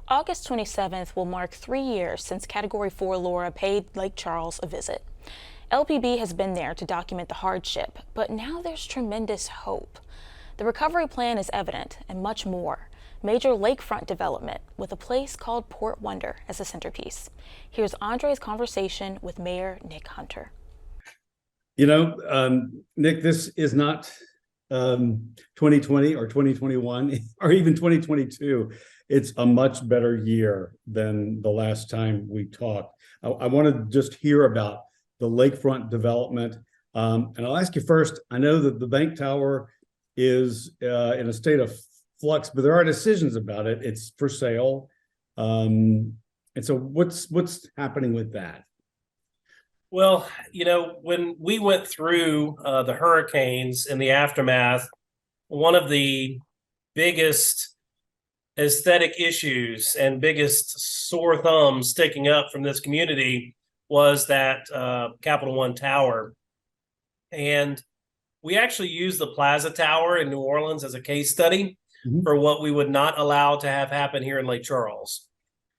August 27th will mark 3 years since Category 4 Laura paid Lake Charles a visit. LPB has been there to document the hardship, but now there's tremendous hope. The recovery plan is evident and much more. Major lakefront development with a place called Port Wonder as a centerpiece. Here's Andre's conversation with Mayor Nic Hunter. Nick, this is not 2020 or 2021 or even 2022. It's a much better year than the last time we talked. I want to just hear about the lakefront development. And I'll ask you first, I know that the bank tower is in a state of flux, but there are decisions about it. It's for sale. And so what's happening with that? Well, when we went through the hurricanes in the aftermath, one of the biggest aesthetic issues and biggest sore thumbs sticking up from this community was that Capital One Tower. And we actually used the Plaza Tower in New Orleans as a case study for what we would not allow to have happen here in Lake Charles.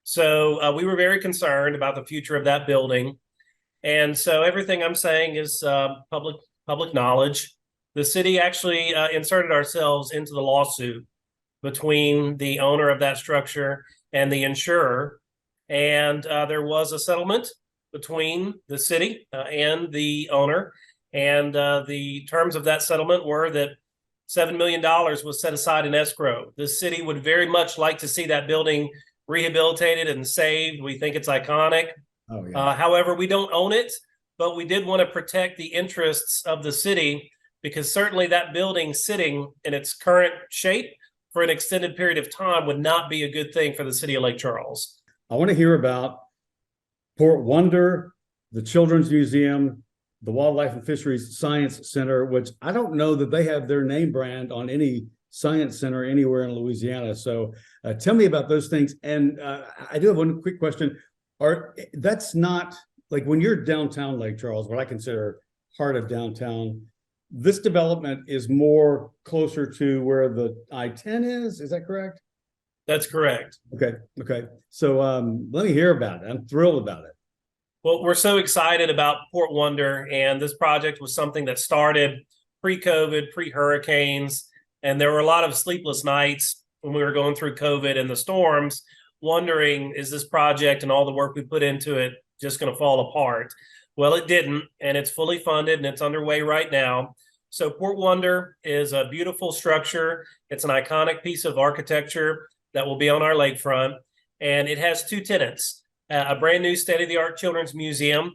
So we were very concerned about the future of that building. And so everything I'm saying is public knowledge. The city actually inserted ourselves into the lawsuit between the owner of that structure and the insurer. And there was a settlement between the city and the owner. And the terms of that settlement were that $7 million was set aside in escrow. The city would very much like to see that building rehabilitated and saved. We think it's iconic. Oh, yeah. However, we don't own it, but we did want to protect the interests of the city because certainly that building sitting in its current shape for an extended period of time would not be a good thing for the city of Lake Charles. I want to hear about Port Wonder, the Children's Museum, the Wildlife and Fisheries Science Center, which I don't know that they have their name brand on any science center anywhere in Louisiana. So tell me about those things. And I do have one quick question. That's not like when you're downtown Lake Charles, what I consider heart of downtown, this development is more closer to where the I-10 is. Is that correct? That's correct. Okay. So let me hear about it. I'm thrilled about it. Well, we're so excited about Port Wonder, and this project was something that started pre-COVID, pre-hurricanes, and there were a lot of sleepless nights when we were going through COVID and the storms, wondering, is this project and all the work we put into it just going to fall apart? Well, it didn't, and it's fully funded and it's underway right now. So Port Wonder is a beautiful structure. It's an iconic piece of architecture that will be on our lakefront, and it has two tenants, a brand new state-of-the-art children's museum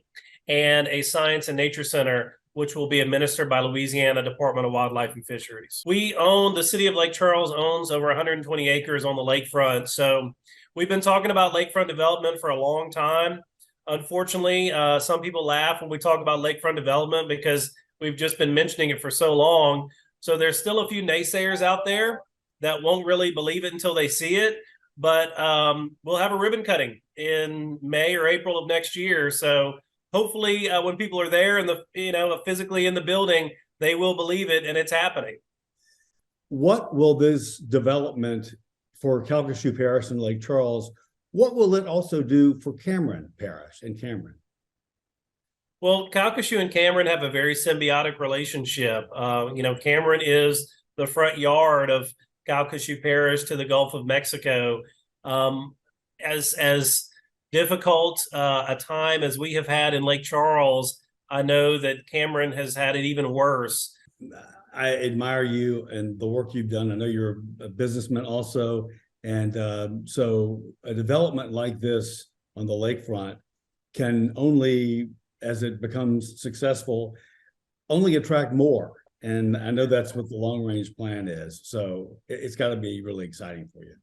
and a science and nature center, which will be administered by Louisiana Department of Wildlife and Fisheries. The city of Lake Charles owns over 120 acres on the lakefront. So we've been talking about lakefront development for a long time. Unfortunately, some people laugh when we talk about lakefront development because we've just been mentioning it for so long. So there's still a few naysayers out there that won't really believe it until they see it. But we'll have a ribbon cutting in May or April of next year. So hopefully when people are there and physically in the building, they will believe it and it's happening. What will this development for Calcasieu Parish and Lake Charles, what will it also do for Cameron Parish and Cameron? Well, Calcasieu and Cameron have a very symbiotic relationship. Cameron is the front yard of Calcasieu Parish to the Gulf of Mexico. As difficult a time as we have had in Lake Charles, I know that Cameron has had it even worse. I admire you and the work you've done. I know you're a businessman also. And so a development like this on the lakefront can only, as it becomes successful, only attract more. And I know that's what the long range plan is. So it's got to be really exciting for you.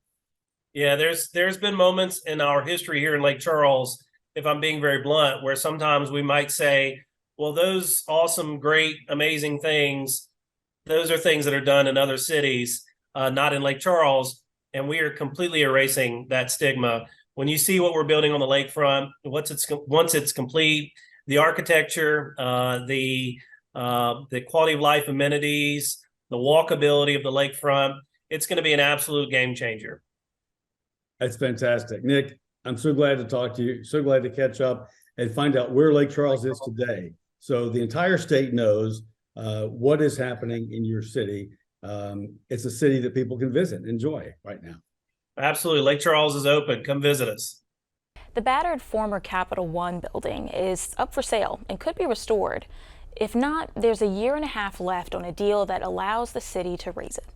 Yeah, there's been moments in our history here in Lake Charles, if I'm being very blunt, where sometimes we might say, well, those awesome, great, amazing things, those are things that are done in other cities, not in Lake Charles. And we are completely erasing that stigma. When you see what we're building on the lakefront, once it's complete, the architecture, the quality of life amenities, the walkability of the lakefront, it's going to be an absolute game changer. That's fantastic. Nick, I'm so glad to talk to you. So glad to catch up and find out where Lake Charles is today. So the entire state knows what is happening in your city. It's a city that people can visit and enjoy right now. Absolutely. Lake Charles is open. Come visit us. The battered former Capital One building is up for sale and could be restored. If not, there's a year and a half left on a deal that allows the city to raise it.